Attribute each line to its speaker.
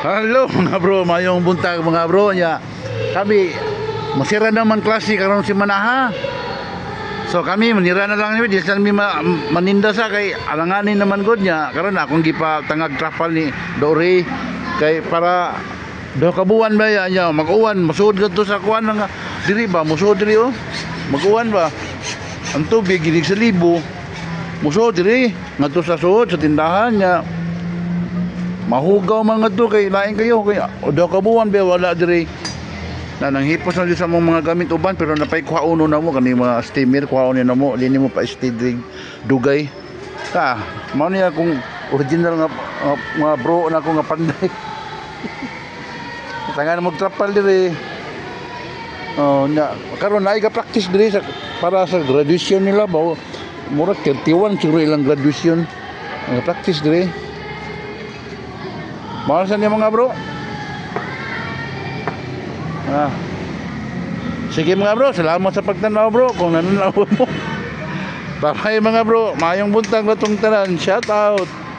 Speaker 1: Hello mga bro, mayong buntag mga bro nya. Kami masira naman klase karon si Manaha. So kami manira na lang ni di sa mi maninda sa kay alanganin naman gud nya. Karon akong gipa tangag trapal ni Dore kay para do kabuan ba ya nya mag-uwan masud gadto sa kuan nga diri ba musud diri oh. Mag-uwan ba. Ang tubig ginig sa libo. Musud diri ngadto sa suod sa tindahan nya. Mahugaw mga to kay lain kayo kay daw kabuan ba wala diri na nanghipos na di sa mga gamit uban pero napay kuhauno na mo kani mga steamer kuhaon na mo dili mo pa steady dugay ka mao niya kung original nga mga bro na ko nga panday tangan mo trapal diri oh na karon naay ka practice diri sa para sa graduation nila ba mura 31 siguro ilang graduation nga practice diri. Malasan niya mga bro. Sige mga bro, salamat sa pagtanaw bro. Kung nananaw mo. Bye mga bro, mayong buntag na tong tanan. Shout out.